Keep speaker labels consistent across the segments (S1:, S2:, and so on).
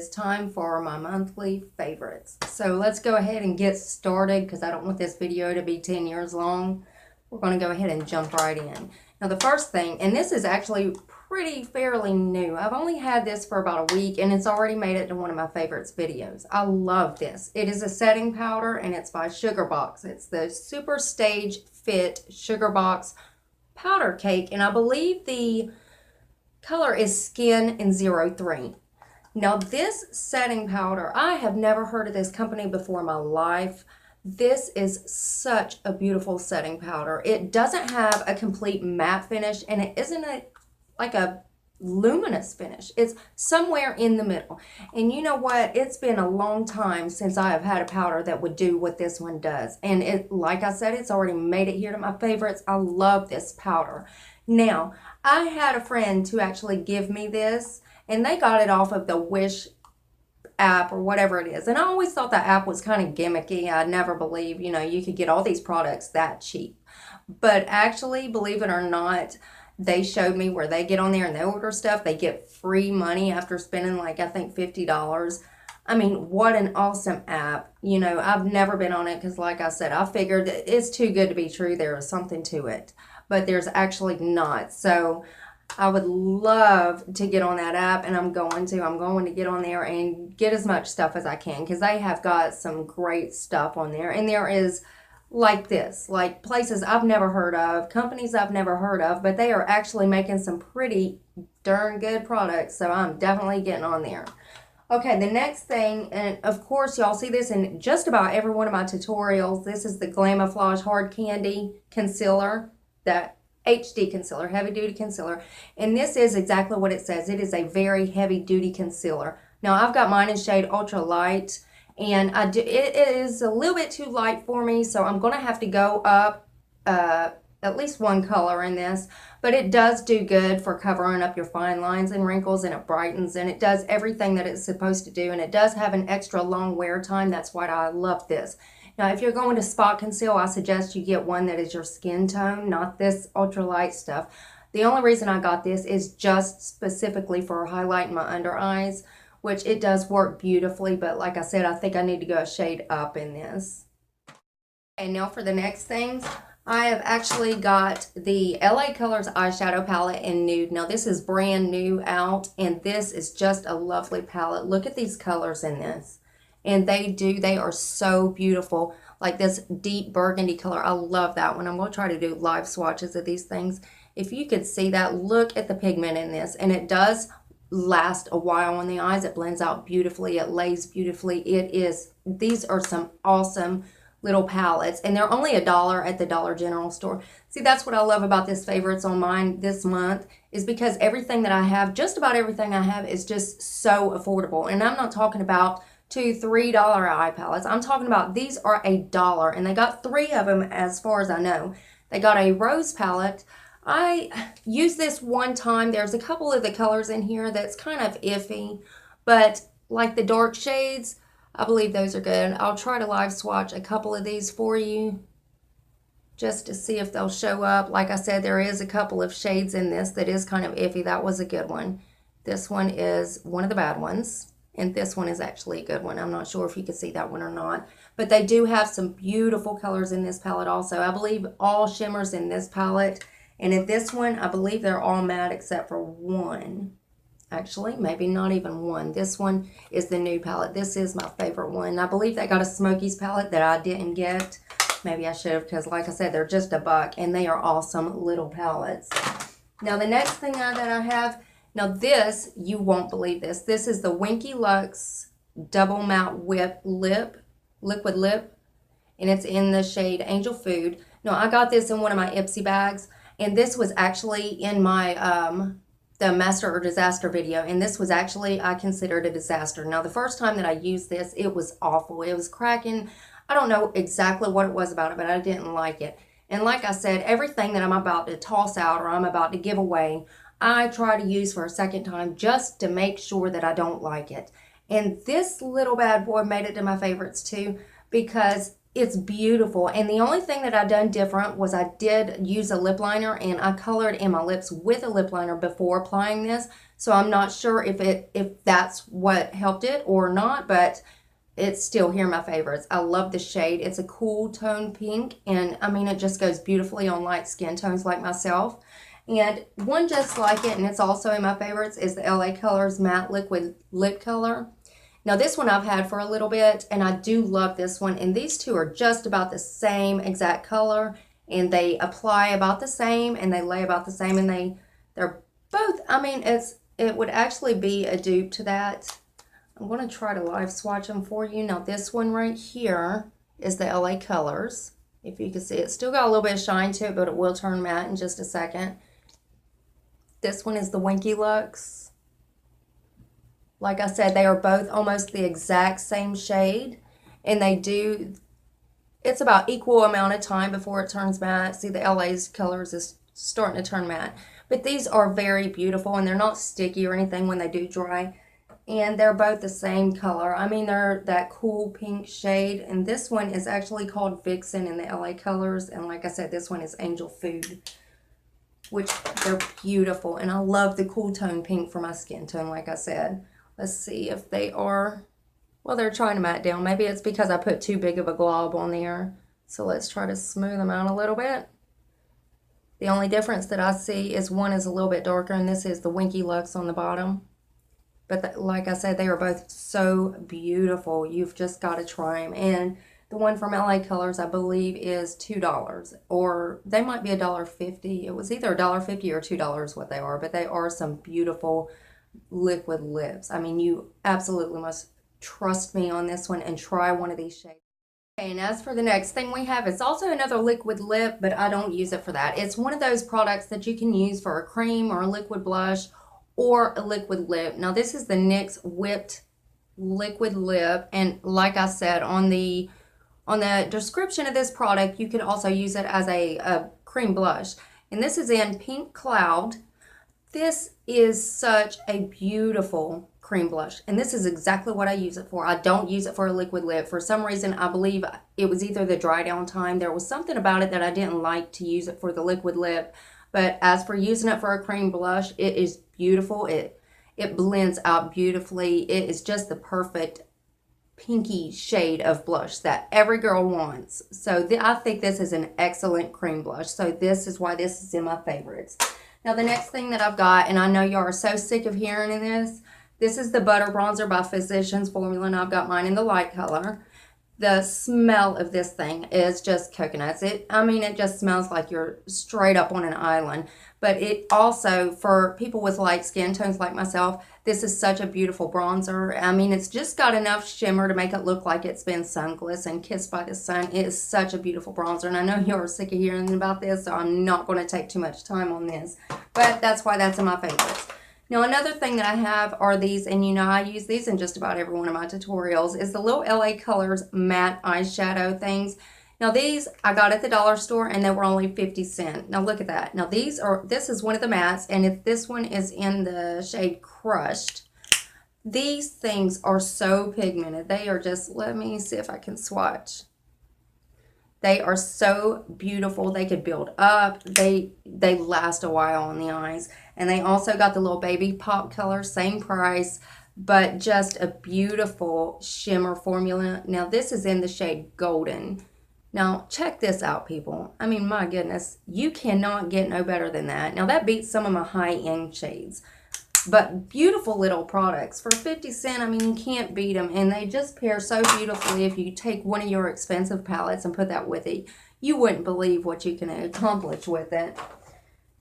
S1: is time for my monthly favorites. So let's go ahead and get started because I don't want this video to be 10 years long. We're going to go ahead and jump right in. Now the first thing, and this is actually fairly new. I've only had this for about a week and it's already made it to one of my favorites videos. I love this. It is a setting powder and it's by Sugarbox. It's the Super Stage Fit Sugarbox powder cake, and I believe the color is Skin in 03. Now this setting powder, I have never heard of this company before in my life. This is such a beautiful setting powder. It doesn't have a complete matte finish and it isn't like a luminous finish. It's somewhere in the middle. And you know what? It's been a long time since I have had a powder that would do what this one does. And it, like I said, it's already made it here to my favorites. I love this powder. Now, I had a friend to actually give me this, and they got it off of the Wish app or whatever it is. And I always thought that app was kind of gimmicky. I never believed, you know, you could get all these products that cheap. But actually, believe it or not, they showed me where they get on there and they order stuff. They get free money after spending like, I think $50. I mean, what an awesome app. You know, I've never been on it because like I said, I figured that it's too good to be true. There is something to it, but there's actually not. So I would love to get on that app, and I'm going to get on there and get as much stuff as I can because they have got some great stuff on there. And there is like this, like places I've never heard of, companies I've never heard of, but they are actually making some pretty darn good products. So I'm definitely getting on there. Okay, the next thing, and of course y'all see this in just about every one of my tutorials. This is the Glamouflage Hard Candy Concealer, that HD concealer, heavy duty concealer. And this is exactly what it says. It is a very heavy duty concealer. Now I've got mine in shade Ultra Light, and it is a little bit too light for me, so I'm going to have to go up at least one color in this. But it does do good for covering up your fine lines and wrinkles, and it brightens, and it does everything that it's supposed to do, and it does have an extra long wear time. That's why I love this. Now, if you're going to spot conceal, I suggest you get one that is your skin tone, not this ultralight stuff. The only reason I got this is just specifically for highlighting my under eyes, which it does work beautifully, but like I said, I think I need to go a shade up in this. And now for the next things, I have actually got the LA Colors eyeshadow palette in nude. Now this is brand new out, and this is just a lovely palette. Look at these colors in this. And they are so beautiful. Like this deep burgundy color, I love that one. I'm going to try to do live swatches of these things. If you could see that, look at the pigment in this. And it does last a while on the eyes. It blends out beautifully. It lays beautifully. These are some awesome little palettes, and they're only $1 at the Dollar General store. See, that's what I love about this favorites on mine this month, is because everything that I have, just about everything I have, is just so affordable. And I'm not talking about $2, $3 eye palettes. I'm talking about these are $1, and they got 3 of them as far as I know. They got a rose palette. I used this one time. There's a couple of the colors in here that's kind of iffy, but like the dark shades, I believe those are good. I'll try to live swatch a couple of these for you just to see if they'll show up. Like I said, there is a couple of shades in this that is kind of iffy. That was a good one. This one is one of the bad ones, and this one is actually a good one. I'm not sure if you can see that one or not, but they do have some beautiful colors in this palette also. I believe all shimmers in this palette, and in this one, I believe they're all matte except for one. Actually, maybe not even one. This one is the new palette. This is my favorite one. I believe they got a Smokies palette that I didn't get. Maybe I should have, because like I said, they're just $1, and they are awesome little palettes. Now, the next thing that I have, now this, you won't believe this. This is the Winky Lux Double Matte Liquid Lip, and it's in the shade Angel Food. Now, I got this in one of my Ipsy bags, and this was actually in my the Master or Disaster video, and this was actually, I considered a disaster. Now, the first time that I used this, it was awful. It was cracking. I don't know exactly what it was about it, but I didn't like it. And like I said, everything that I'm about to toss out or I'm about to give away, I try to use for a second time just to make sure that I don't like it. And this little bad boy made it to my favorites too, because It's beautiful. And the only thing that I done different was I did use a lip liner, and I colored in my lips with a lip liner before applying this. So I'm not sure if that's what helped it or not, but it's still here in my favorites. I love the shade. It's a cool tone pink, and I mean, it just goes beautifully on light skin tones like myself. And one just like it, and it's also in my favorites, is the LA Colors Matte Liquid Lip Color. Now this one I've had for a little bit, and I do love this one. And these two are just about the same exact color, and they apply about the same, and they lay about the same, and they're both, I mean, it would actually be a dupe to that. I'm going to try to live swatch them for you. Now this one right here is the LA Colors. If you can see, it's still got a little bit of shine to it, but it will turn matte in just a second. This one is the Winky Lux. Like I said, they are both almost the exact same shade, and it's about equal amount of time before it turns matte. See, the LA's Colors is starting to turn matte. But these are very beautiful, and they're not sticky or anything when they do dry. And they're both the same color. I mean, they're that cool pink shade. And this one is actually called Vixen in the LA Colors. And like I said, this one is Angel Food, which they're beautiful. And I love the cool tone pink for my skin tone, like I said. Let's see if they are, well, they're trying to matte down. Maybe it's because I put too big of a glob on there. So let's try to smooth them out a little bit. The only difference that I see is one is a little bit darker, and this is the Winky Lux on the bottom. But like I said, they are both so beautiful. You've just got to try them. And the one from LA Colors, I believe, is $2. Or they might be $1.50. It was either $1.50 or $2 what they are. But they are some beautiful liquid lips. I mean, you absolutely must trust me on this one and try one of these shades. Okay, and as for the next thing we have, it's also another liquid lip, but I don't use it for that. It's one of those products that you can use for a cream or a liquid blush or a liquid lip. Now this is the NYX Whipped Liquid Lip, and like I said, on the description of this product, you can also use it as a cream blush. And this is in Pink Cloud. This is such a beautiful cream blush, and this is exactly what I use it for. I don't use it for a liquid lip. For some reason, I believe it was either the dry down time. There was something about it that I didn't like to use it for the liquid lip. But as for using it for a cream blush, it is beautiful. It blends out beautifully. It is just the perfect pinky shade of blush that every girl wants. So I think this is an excellent cream blush. So this is why this is in my favorites. Now the next thing that I've got, and I know you are so sick of hearing this is the Butter Bronzer by Physicians Formula, and I've got mine in the light color. The smell of this thing is just coconuts. I mean, it just smells like you're straight up on an island. But it also, for people with light skin tones like myself, this is such a beautiful bronzer. I mean, it's just got enough shimmer to make it look like it's been sun glistened and kissed by the sun. It is such a beautiful bronzer. And I know you're sick of hearing about this, so I'm not going to take too much time on this. But that's why that's in my favorites. Now, another thing that I have are these, and you know I use these in just about every one of my tutorials, is the little LA Colors matte eyeshadow things. Now, these I got at the dollar store, and they were only 50 cents. Now, look at that. Now, this is one of the mattes, and if this one is in the shade Crushed. These things are so pigmented. They are just, let me see if I can swatch. They are so beautiful. They could build up. They last a while on the eyes. And they also got the little baby pop color, same price, but just a beautiful shimmer formula. Now this is in the shade Golden. Now check this out, people. I mean, my goodness, you cannot get no better than that. Now that beats some of my high-end shades. But beautiful little products. For 50 cents, I mean, you can't beat them. And they just pair so beautifully. If you take one of your expensive palettes and put that with it, you wouldn't believe what you can accomplish with it.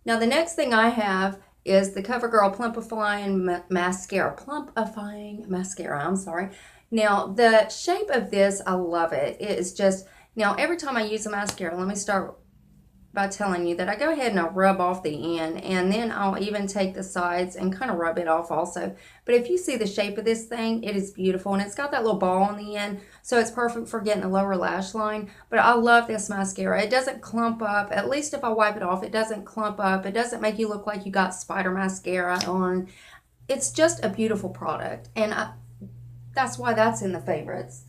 S1: Now, the next thing I have is the CoverGirl Plumpifying Mascara. Plumpifying Mascara, I'm sorry. Now, the shape of this, I love it. It is just, now every time I use a mascara, let me start by telling you that I go ahead and I rub off the end, and then I'll even take the sides and kind of rub it off also. But if you see the shape of this thing, it is beautiful, and it's got that little ball on the end, so it's perfect for getting a lower lash line. But I love this mascara. It doesn't clump up. At least if I wipe it off, it doesn't clump up. It doesn't make you look like you got spider mascara on. It's just a beautiful product, and that's why that's in the favorites.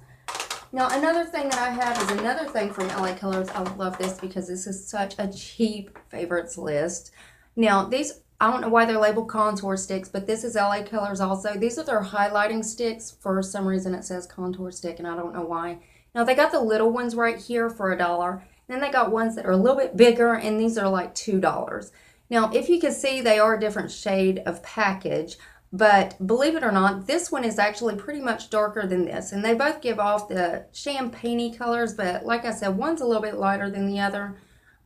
S1: Now, another thing that I have is another thing from LA Colors. I love this because this is such a cheap favorites list. Now, these, I don't know why they're labeled contour sticks, but this is LA Colors also. These are their highlighting sticks. For some reason, it says contour stick, and I don't know why. Now, they got the little ones right here for $1. Then they got ones that are a little bit bigger, and these are like $2. Now, if you can see, they are a different shade of package. But believe it or not, this one is actually pretty much darker than this. And they both give off the champagne-y colors, but like I said, one's a little bit lighter than the other.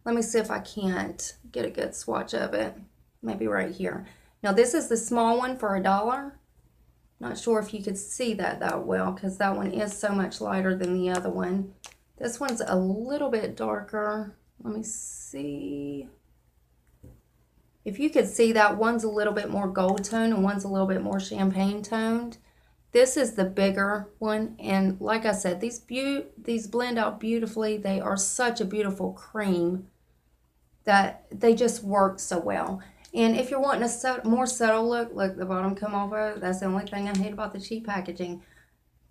S1: Let me see if I can't get a good swatch of it. Maybe right here. Now, this is the small one for $1. Not sure if you could see that well, because that one is so much lighter than the other one. This one's a little bit darker. Let me see. If you could see, that one's a little bit more gold tone and one's a little bit more champagne toned. This is the bigger one, and like I said, these blend out beautifully. They are such a beautiful cream that they just work so well. And if you're wanting a more subtle look, look, the bottom come over. That's the only thing I hate about the cheap packaging.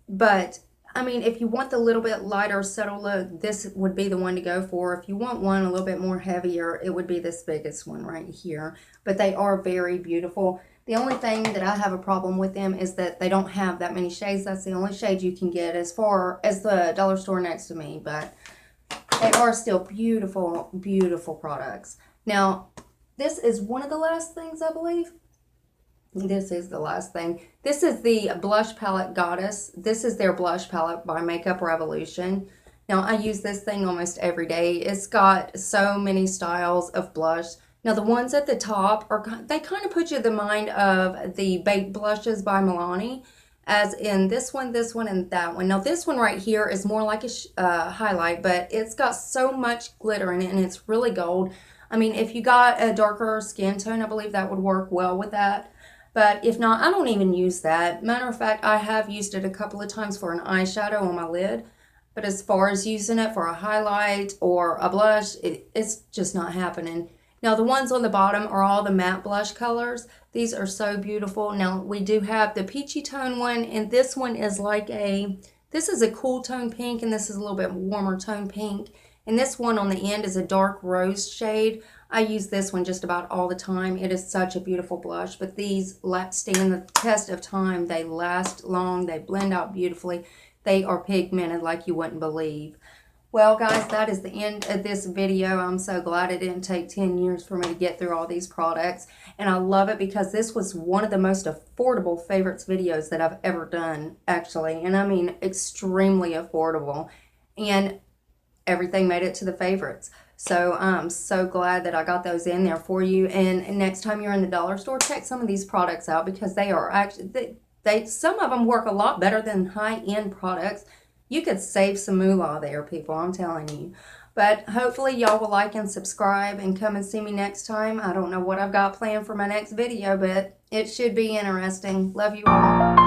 S1: But I mean, if you want the little bit lighter, subtle look, this would be the one to go for. If you want one a little bit more heavier, it would be this biggest one right here. But they are very beautiful. The only thing that I have a problem with them is that they don't have that many shades. That's the only shade you can get as far as the dollar store next to me. But they are still beautiful, beautiful products. Now, this is one of the last things, I believe. This is the last thing. This is the blush palette Goddess. This is their blush palette by Makeup Revolution. Now, I use this thing almost every day. It's got so many styles of blush. Now, the ones at the top, they kind of put you in the mind of the Baked Blushes by Milani, as in this one, and that one. Now, this one right here is more like a highlight, but it's got so much glitter in it, and it's really gold. I mean, if you got a darker skin tone, I believe that would work well with that. But if not, I don't even use that. Matter of fact, I have used it a couple of times for an eyeshadow on my lid. But as far as using it for a highlight or a blush, it's just not happening. Now, the ones on the bottom are all the matte blush colors. These are so beautiful. Now, we do have the peachy tone one, and this one is like this is a cool tone pink, and this is a little bit warmer tone pink. And this one on the end is a dark rose shade. I use this one just about all the time. It is such a beautiful blush, but these stand the test of time. They last long. They blend out beautifully. They are pigmented like you wouldn't believe. Well, guys, that is the end of this video. I'm so glad it didn't take 10 years for me to get through all these products. And I love it because this was one of the most affordable favorites videos that I've ever done, actually. And I mean, extremely affordable. And everything made it to the favorites. So I'm so glad that I got those in there for you. And next time you're in the dollar store, check some of these products out because they are actually, some of them work a lot better than high-end products. You could save some moolah there, people, I'm telling you. But hopefully y'all will like and subscribe and come and see me next time. I don't know what I've got planned for my next video, but it should be interesting. Love you all.